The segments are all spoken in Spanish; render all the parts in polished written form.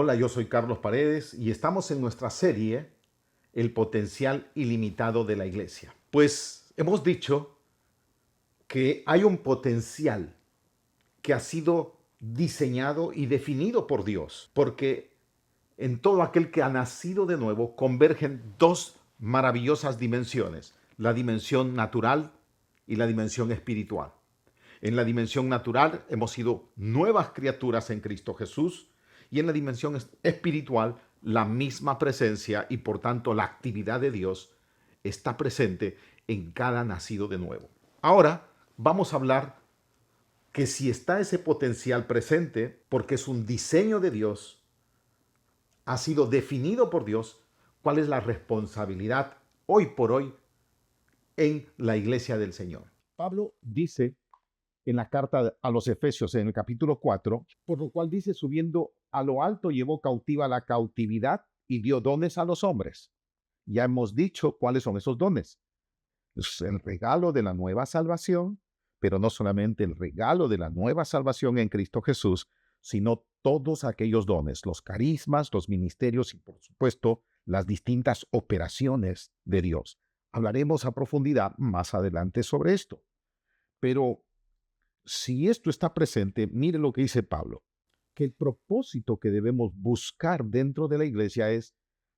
Hola, yo soy Carlos Paredes y estamos en nuestra serie El potencial ilimitado de la iglesia. Pues hemos dicho que hay un potencial que ha sido diseñado y definido por Dios, porque en todo aquel que ha nacido de nuevo convergen dos maravillosas dimensiones, la dimensión natural y la dimensión espiritual. En la dimensión natural hemos sido nuevas criaturas en Cristo Jesús y en la dimensión espiritual la misma presencia y por tanto la actividad de Dios está presente en cada nacido de nuevo. Ahora vamos a hablar que si está ese potencial presente, porque es un diseño de Dios, ha sido definido por Dios, cuál es la responsabilidad hoy por hoy en la iglesia del Señor. Pablo dice en la carta a los Efesios, en el capítulo 4, por lo cual dice, subiendo a lo alto, llevó cautiva la cautividad y dio dones a los hombres. Ya hemos dicho cuáles son esos dones. Es el regalo de la nueva salvación, pero no solamente el regalo de la nueva salvación en Cristo Jesús, sino todos aquellos dones, los carismas, los ministerios y, por supuesto, las distintas operaciones de Dios. Hablaremos a profundidad más adelante sobre esto. Pero si esto está presente, mire lo que dice Pablo, que el propósito que debemos buscar dentro de la iglesia es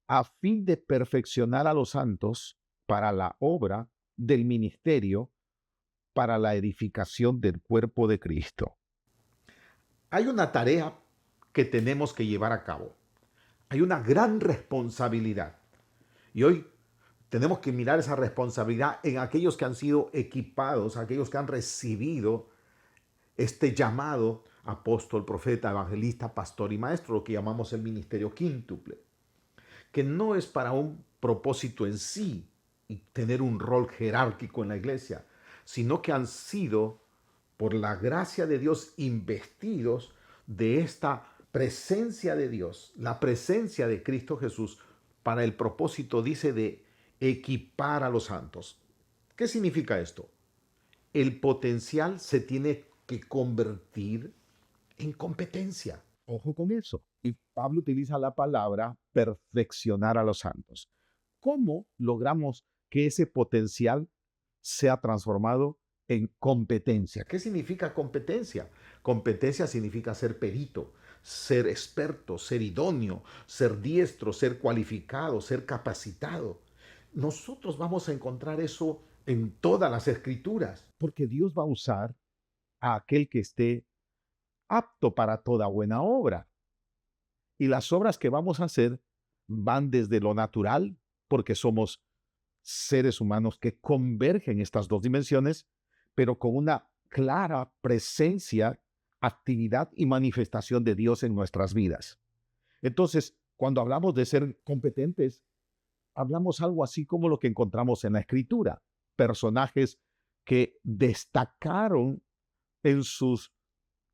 a fin de perfeccionar a los santos para la obra del ministerio, para la edificación del cuerpo de Cristo. Hay una tarea que tenemos que llevar a cabo. Hay una gran responsabilidad. Y hoy tenemos que mirar esa responsabilidad en aquellos que han sido equipados, aquellos que han recibido este llamado apóstol, profeta, evangelista, pastor y maestro, lo que llamamos el ministerio quíntuple, que no es para un propósito en sí y tener un rol jerárquico en la iglesia, sino que han sido, por la gracia de Dios, investidos de esta presencia de Dios, la presencia de Cristo Jesús, para el propósito, dice, de equipar a los santos. ¿Qué significa esto? El potencial se tiene que convertir en competencia. Ojo con eso. Y Pablo utiliza la palabra perfeccionar a los santos. ¿Cómo logramos que ese potencial sea transformado en competencia? ¿Qué significa competencia? Competencia significa ser perito, ser experto, ser idóneo, ser diestro, ser cualificado, ser capacitado. Nosotros vamos a encontrar eso en todas las escrituras, porque Dios va a usar a aquel que esté apto para toda buena obra. Y las obras que vamos a hacer van desde lo natural, porque somos seres humanos que convergen estas dos dimensiones, pero con una clara presencia, actividad y manifestación de Dios en nuestras vidas. Entonces, cuando hablamos de ser competentes, hablamos algo así como lo que encontramos en la Escritura, personajes que destacaron en sus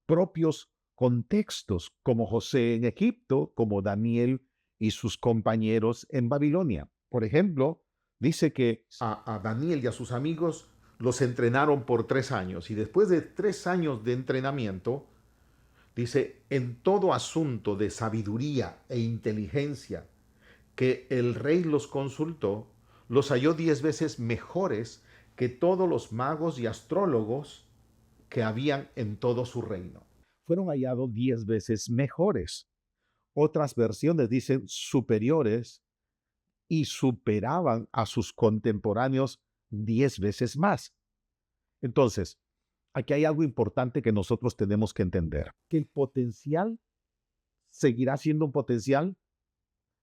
propios contextos, como José en Egipto, como Daniel y sus compañeros en Babilonia. Por ejemplo, dice que a Daniel y a sus amigos los entrenaron por 3 años y después de 3 años de entrenamiento, dice, en todo asunto de sabiduría e inteligencia que el rey los consultó, los halló 10 veces mejores que todos los magos y astrólogos que habían en todo su reino. Fueron hallados 10 veces mejores. Otras versiones dicen superiores y superaban a sus contemporáneos 10 veces más. Entonces, aquí hay algo importante que nosotros tenemos que entender, que el potencial seguirá siendo un potencial,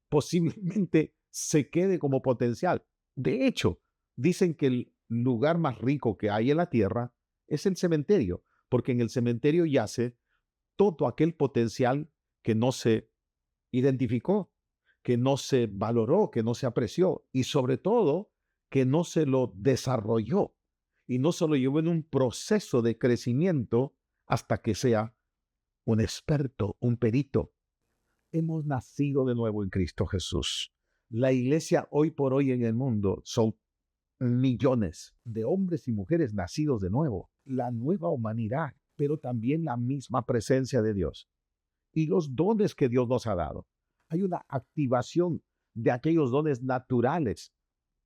posiblemente se quede como potencial. De hecho, dicen que el lugar más rico que hay en la tierra es el cementerio, porque en el cementerio yace todo aquel potencial que no se identificó, que no se valoró, que no se apreció y sobre todo que no se lo desarrolló y no se lo llevó en un proceso de crecimiento hasta que sea un experto, un perito. Hemos nacido de nuevo en Cristo Jesús. La iglesia hoy por hoy en el mundo son millones de hombres y mujeres nacidos de nuevo, la nueva humanidad, pero también la misma presencia de Dios. y los dones que Dios nos ha dado. Hay una activación de aquellos dones naturales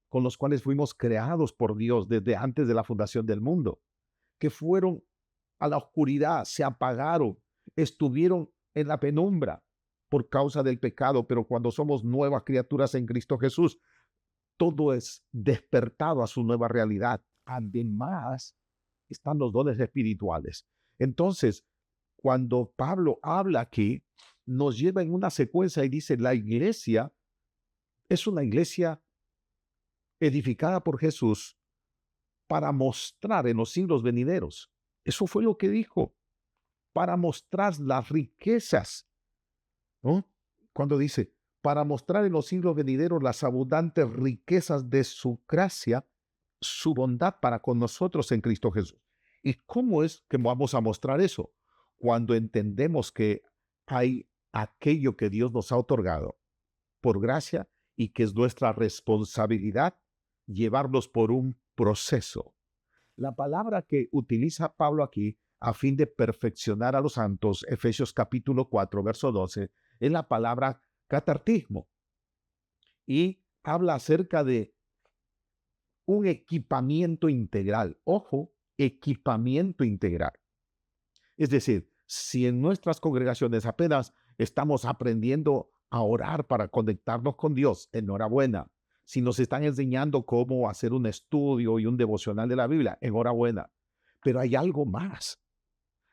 con los cuales fuimos creados por Dios desde antes de la fundación del mundo, que fueron a la oscuridad, se apagaron, estuvieron en la penumbra por causa del pecado, pero cuando somos nuevas criaturas en Cristo Jesús, todo es despertado a su nueva realidad. Además, están los dones espirituales. Entonces, cuando Pablo habla aquí, nos lleva en una secuencia y dice, la iglesia es una iglesia edificada por Jesús para mostrar en los siglos venideros. Eso fue lo que dijo, para mostrar las riquezas, ¿no? Cuando dice, para mostrar en los siglos venideros las abundantes riquezas de su gracia, su bondad para con nosotros en Cristo Jesús. ¿Y cómo es que vamos a mostrar eso? Cuando entendemos que hay aquello que Dios nos ha otorgado por gracia y que es nuestra responsabilidad llevarlos por un proceso. La palabra que utiliza Pablo aquí a fin de perfeccionar a los santos, Efesios capítulo 4, verso 12, es la palabra catartismo. Y habla acerca de un equipamiento integral. Ojo, equipamiento integral. Es decir, si en nuestras congregaciones apenas estamos aprendiendo a orar para conectarnos con Dios, enhorabuena. Si nos están enseñando cómo hacer un estudio y un devocional de la Biblia, enhorabuena. Pero hay algo más.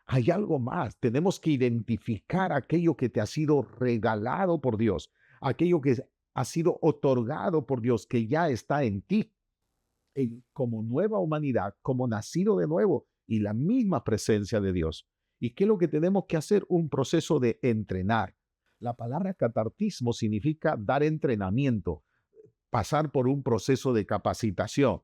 Hay algo más. Tenemos que identificar aquello que te ha sido regalado por Dios, aquello que ha sido otorgado por Dios, que ya está en ti, como nueva humanidad, como nacido de nuevo y la misma presencia de Dios. ¿Y qué es lo que tenemos que hacer? Un proceso de entrenar. La palabra catartismo significa dar entrenamiento, pasar por un proceso de capacitación,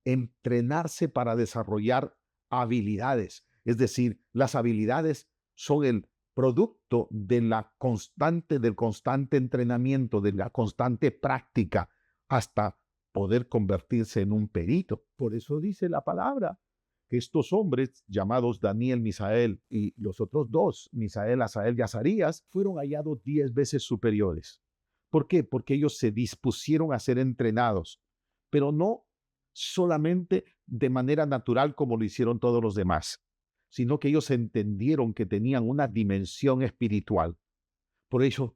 entrenarse para desarrollar habilidades. Es decir, las habilidades son el producto de del constante entrenamiento, de la constante práctica, hasta poder convertirse en un perito. Por eso dice la palabra que estos hombres llamados Daniel, Misael y los otros dos, Misael, Asael y Azarías, fueron hallados 10 veces superiores. ¿Por qué? Porque ellos se dispusieron a ser entrenados, pero no solamente de manera natural como lo hicieron todos los demás, sino que ellos entendieron que tenían una dimensión espiritual. Por eso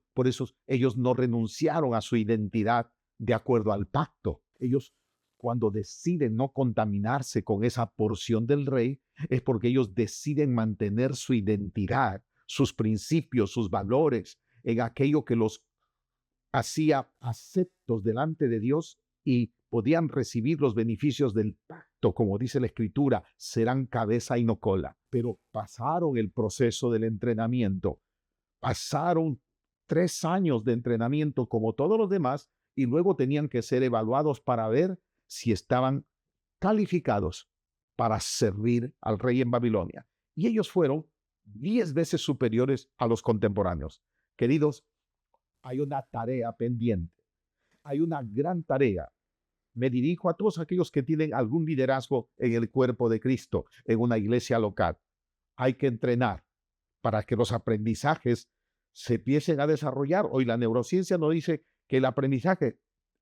ellos no renunciaron a su identidad de acuerdo al pacto. Ellos, cuando deciden no contaminarse con esa porción del rey, es porque ellos deciden mantener su identidad, sus principios, sus valores, en aquello que los hacía aceptos delante de Dios y podían recibir los beneficios del pacto, como dice la Escritura, serán cabeza y no cola. Pero pasaron el proceso del entrenamiento, pasaron 3 años de entrenamiento como todos los demás y luego tenían que ser evaluados para ver si estaban calificados para servir al rey en Babilonia. Y ellos fueron 10 veces superiores a los contemporáneos. Queridos, hay una tarea pendiente, hay una gran tarea. Me dirijo a todos aquellos que tienen algún liderazgo en el cuerpo de Cristo, en una iglesia local. Hay que entrenar para que los aprendizajes se empiecen a desarrollar. Hoy la neurociencia nos dice que el aprendizaje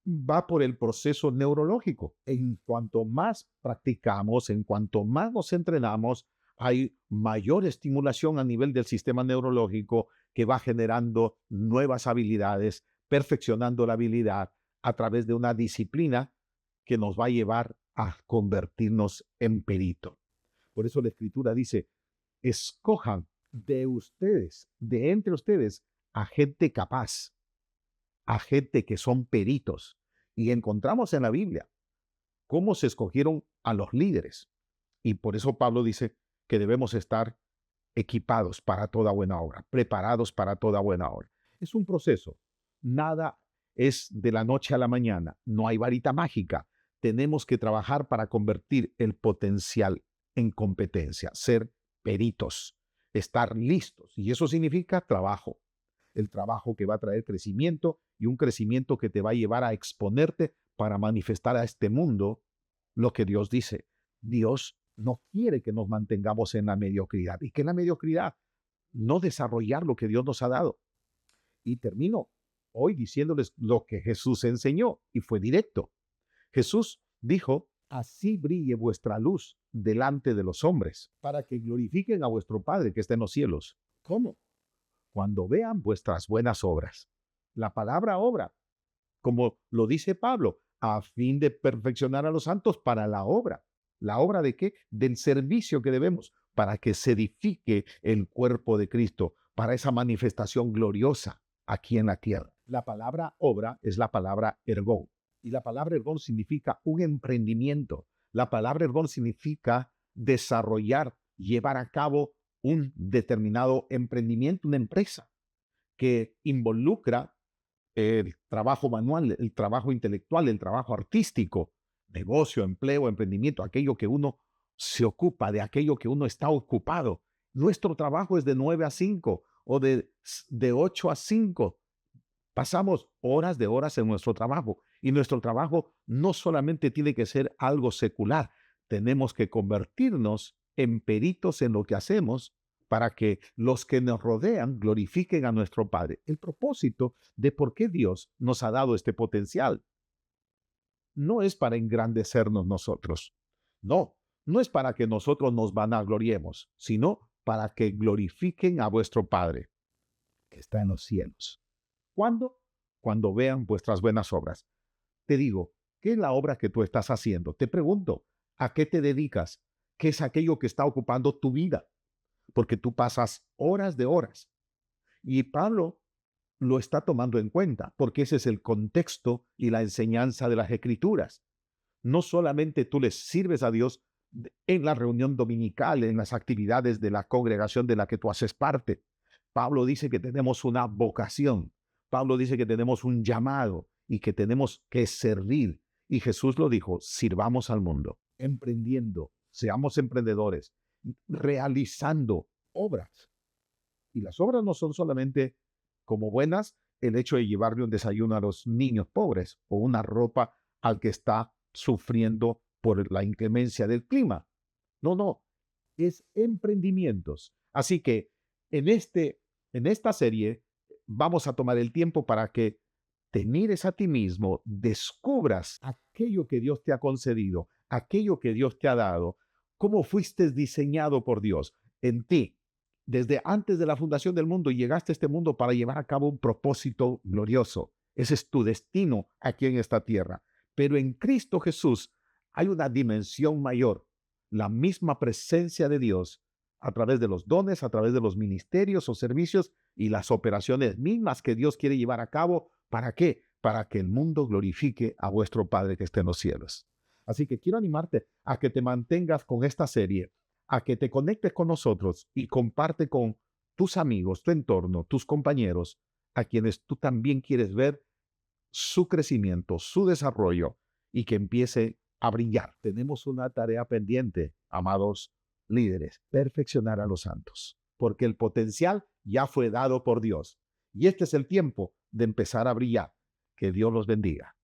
va por el proceso neurológico. En cuanto más practicamos, en cuanto más nos entrenamos, hay mayor estimulación a nivel del sistema neurológico que va generando nuevas habilidades, perfeccionando la habilidad a través de una disciplina que nos va a llevar a convertirnos en perito. Por eso la Escritura dice, escojan de ustedes, de entre ustedes, a gente capaz, a gente que son peritos. Y encontramos en la Biblia cómo se escogieron a los líderes. Y por eso Pablo dice que debemos estar equipados para toda buena obra, preparados para toda buena obra. Es un proceso. Nada es de la noche a la mañana. No hay varita mágica. Tenemos que trabajar para convertir el potencial en competencia, ser peritos, estar listos. Y eso significa trabajo. El trabajo que va a traer crecimiento y un crecimiento que te va a llevar a exponerte para manifestar a este mundo lo que Dios dice. Dios no quiere que nos mantengamos en la mediocridad y que la mediocridad no desarrollar lo que Dios nos ha dado. Y termino hoy diciéndoles lo que Jesús enseñó y fue directo. Jesús dijo, así brille vuestra luz delante de los hombres, para que glorifiquen a vuestro Padre que está en los cielos. ¿Cómo? Cuando vean vuestras buenas obras. La palabra obra, como lo dice Pablo, a fin de perfeccionar a los santos para la obra. ¿La obra de qué? Del servicio que debemos, para que se edifique el cuerpo de Cristo, para esa manifestación gloriosa aquí en la tierra. La palabra obra es la palabra ergón. Y la palabra ergón significa un emprendimiento. La palabra ergón significa desarrollar, llevar a cabo un determinado emprendimiento, una empresa que involucra el trabajo manual, el trabajo intelectual, el trabajo artístico, negocio, empleo, emprendimiento, aquello que uno se ocupa, de aquello que uno está ocupado. Nuestro trabajo es de 9 a 5 o de 8 a 5. Pasamos horas de horas en nuestro trabajo y nuestro trabajo no solamente tiene que ser algo secular, tenemos que convertirnos en peritos en lo que hacemos para que los que nos rodean glorifiquen a nuestro Padre. El propósito de por qué Dios nos ha dado este potencial no es para engrandecernos nosotros. No, no es para que nosotros nos vanagloriemos, sino para que glorifiquen a vuestro Padre que está en los cielos. ¿Cuándo? Cuando vean vuestras buenas obras. Te digo, ¿qué es la obra que tú estás haciendo? Te pregunto, ¿a qué te dedicas? ¿Qué es aquello que está ocupando tu vida? Porque tú pasas horas de horas. Y Pablo lo está tomando en cuenta, porque ese es el contexto y la enseñanza de las Escrituras. No solamente tú le sirves a Dios en la reunión dominical, en las actividades de la congregación de la que tú haces parte. Pablo dice que tenemos una vocación. Pablo dice que tenemos un llamado y que tenemos que servir. Y Jesús lo dijo, sirvamos al mundo, emprendiendo, seamos emprendedores, realizando obras. Y las obras no son solamente como buenas el hecho de llevarle un desayuno a los niños pobres o una ropa al que está sufriendo por la inclemencia del clima. No, no, es emprendimientos. Así que en esta serie vamos a tomar el tiempo para que te mires a ti mismo, descubras aquello que Dios te ha concedido, aquello que Dios te ha dado, cómo fuiste diseñado por Dios en ti. Desde antes de la fundación del mundo llegaste a este mundo para llevar a cabo un propósito glorioso. Ese es tu destino aquí en esta tierra. Pero en Cristo Jesús hay una dimensión mayor, la misma presencia de Dios a través de los dones, a través de los ministerios o servicios y las operaciones mismas que Dios quiere llevar a cabo. ¿Para qué? Para que el mundo glorifique a vuestro Padre que está en los cielos. Así que quiero animarte a que te mantengas con esta serie, a que te conectes con nosotros y comparte con tus amigos, tu entorno, tus compañeros, a quienes tú también quieres ver su crecimiento, su desarrollo y que empiece a brillar. Tenemos una tarea pendiente, amados líderes, perfeccionar a los santos, porque el potencial ya fue dado por Dios y este es el tiempo de empezar a brillar. Que Dios los bendiga.